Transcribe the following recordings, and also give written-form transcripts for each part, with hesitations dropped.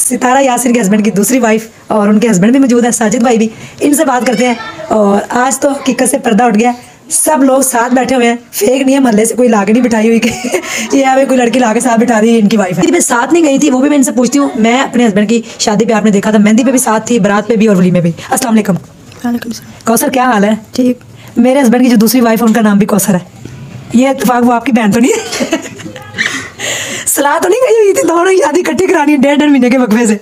सितारा यासिर के हस्बैंड की दूसरी वाइफ और उनके हस्बैंड भी मौजूद है, साजिद भाई भी। इनसे बात करते हैं। और आज तो हकीकत से पर्दा उठ गया, सब लोग साथ बैठे हुए हैं। फेक नहीं है, महल्ले से कोई लाके नहीं बिठाई हुई कि ये हमें कोई लड़की लाके साथ बिठा दी, इनकी वाइफ है। मैं साथ नहीं गई थी, वो भी मैं इनसे पूछती हूँ। मैं अपने हस्बैंड की शादी पे आपने देखा था, मेहंदी पे भी साथ थी, बारात पे भी और वली में भी। अस्सलाम वालेकुम। कौसर क्या हाल है? ठीक। मेरे हस्बैंड की जो दूसरी वाइफ है उनका नाम भी कौसर है। ये इत्तेफाक वो आपकी बहन तो नहीं है? सलाह तो नहीं गई हुई थी दोनों की शादी इकट्ठी करानी है 1.5 महीने के वक्फे से?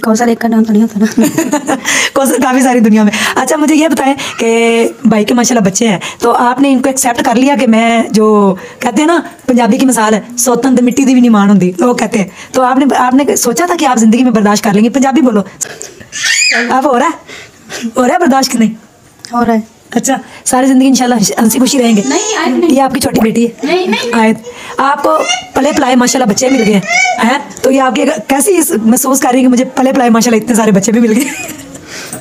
कौसर एक का नाम तो नहीं होता ना। कौसर काफ़ी सारी दुनिया में। अच्छा मुझे ये बताएं कि भाई के माशाल्लाह बच्चे हैं, तो आपने इनको एक्सेप्ट कर लिया कि मैं जो कहते हैं ना पंजाबी की मिसाल है, सोतन तो मिट्टी दी भी नहीं मान होती, लोग कहते हैं, तो आपने सोचा था कि आप जिंदगी में बर्दाश्त कर लेंगे? पंजाबी बोलो। अब हो रहा है बर्दाश्त कि नहीं हो रहा है? अच्छा, सारी जिंदगी इंशाल्लाह हंसी खुशी रहेंगे? नहीं, ये आपकी छोटी बेटी है। नहीं। आयत, आपको पले पलाए माशाल्लाह बच्चे मिल गए हैं, तो ये आपकी कैसी महसूस कर रही है कि मुझे पले पलाए माशाल्लाह इतने सारे बच्चे भी मिल गए?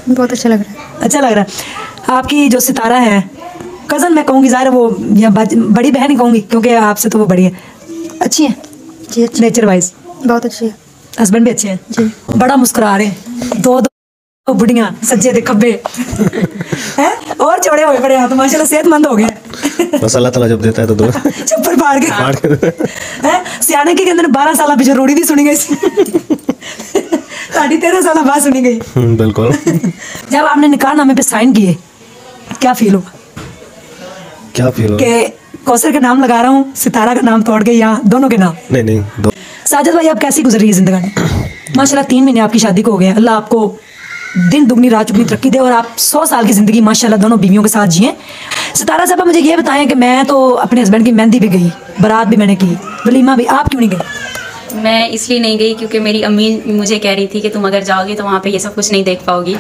बहुत अच्छा लग रहा है। अच्छा लग रहा है। आपकी जो सितारा है, कज़न मैं कहूँगी, ज़ाहिर वो या बड़ी बहन ही कहूँगी क्योंकि आपसे तो वो बड़ी है, अच्छी है जी? नेचर वाइज बहुत अच्छी है। हस्बैंड भी अच्छे हैं जी, बड़ा मुस्कुरा रहे हैं। दो बुढ़ियाँ सज्जे थे खब्बे हैं और चौड़े हुए पड़े हाथ, माशाल्लाह सेहतमंद हो गए। बस अल्लाह ताला जब देता है तो दो चप्पल फाड़ के हैं। सियाने के अंदर 12 साल पीछे रोड़ी दी सुनी गई, साढ़े 13 साल बाद सुनी गई। बिल्कुल। जब आपने निकाहनामे पे साइन किए क्या फील हुआ? क्या फील हुआ? कि कौसर का नाम लगा रहा हूँ, सितारा का नाम तोड़ के, या दोनों के नाम? नहीं दो। साजिद भाई आप कैसी गुजर रही है जिंदगानी? माशाल्लाह 3 महीने आपकी शादी को हो गए, अल्लाह आपको दिन दुगनी रात चुगनी तरक्की दे और आप 100 साल की ज़िंदगी माशाल्लाह दोनों बीवियों के साथ जिए। सितारा साहब मुझे ये बताएं कि मैं तो अपने हस्बैंड की मेहंदी भी गई, बारात भी मैंने की, वलीमा भी, आप क्यों नहीं गई? मैं इसलिए नहीं गई क्योंकि मेरी अम्मी मुझे कह रही थी कि तुम अगर जाओगी तो वहाँ पे ये सब कुछ नहीं देख पाओगी,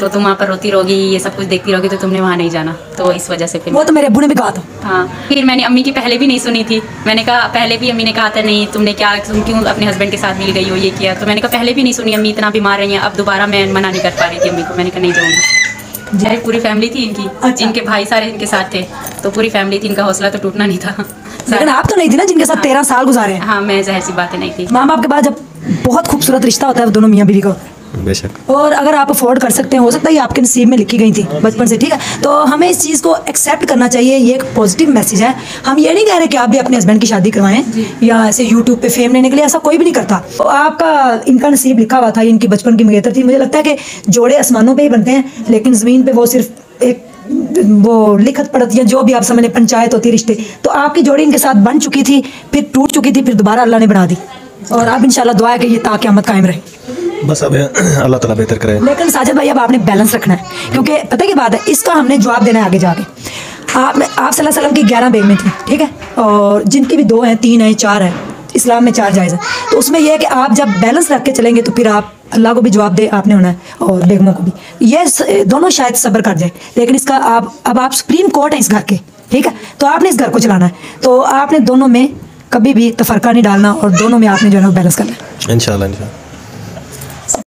तो तुम वहाँ पर रोती रहोगी, ये सब कुछ देखती रहोगी, तो तुमने वहाँ नहीं जाना, तो इस वजह से फिर वो तो मेरे अब्बू ने भी कहा था। हाँ, फिर मैंने अम्मी की पहले भी नहीं सुनी थी। मैंने कहा, पहले भी अम्मी ने कहा था नहीं तुम क्यों अपने हस्बैंड के साथ मिल गई हो, ये किया, तो मैंने कहा पहले भी नहीं सुनी, अम्मी इतना बीमार रही हैं। अब दोबारा मैं मना नहीं कर पा रही थी अम्मी को, मैंने कहा नहीं जाऊँगी। मेरी पूरी फैमिली थी इनकी। अच्छा। इनके भाई सारे इनके साथ थे, तो पूरी फैमिली थी, इनका हौसला तो टूटना नहीं था। लेकिन आप तो नहीं थी ना जिनके साथ 13 साल गुजारे हैं? हाँ, मैं ज़ाहिर सी बातें नहीं थी। माँ बाप के बाद जब बहुत खूबसूरत रिश्ता होता है दोनों मियाँ बीवी का, बेशक, और अगर आप अफोर्ड कर सकते हैं, हो सकता है ये आपके नसीब में लिखी गई थी बचपन से, ठीक है, तो हमें इस चीज़ को एक्सेप्ट करना चाहिए। ये एक पॉजिटिव मैसेज है। हम ये नहीं कह रहे कि आप भी अपने हस्बैंड की शादी करवाएं या ऐसे यूट्यूब पे फेम लेने के लिए, ऐसा कोई भी नहीं करता। तो आपका इनका नसीब लिखा हुआ था, इनकी बचपन की मंगेतर थी। मुझे लगता है कि जोड़े आसमानों पर ही बनते हैं, लेकिन ज़मीन पर वो सिर्फ एक वो लिखत पढ़त या जो भी आप समझ लें पंचायत होती रिश्ते। तो आपकी जोड़ी इनके साथ बन चुकी थी, फिर टूट चुकी थी, फिर दोबारा अल्लाह ने बना दी, और अब इंशाल्लाह दुआ है कि ये क़यामत कायम रहे। बस अब अल्लाह ताला बेहतर करे। लेकिन साजिद भाई अब आपने बैलेंस रखना है, क्योंकि पता की बात है, इसका हमने जवाब देना है आगे जाके। आप सल्लल्लाहु अलैहि वसल्लम की 11 बेगमें थी, ठीक है, और जिनकी भी 2 हैं, 3 हैं, 4 हैं, इस्लाम में 4 जायज़ है। तो उसमें यह है कि आप जब बैलेंस रख के चलेंगे तो फिर आप अल्लाह को भी जवाब दे आपने होना है और बेगमों को भी। ये दोनों शायद सब्र कर जाए, लेकिन इसका अब आप सुप्रीम कोर्ट है इस घर के, ठीक है, तो आपने इस घर को चलाना है, तो आपने दोनों में कभी भी तफरका नहीं डालना और दोनों में आपने जो है बैलेंस करना है। इंशाल्लाह।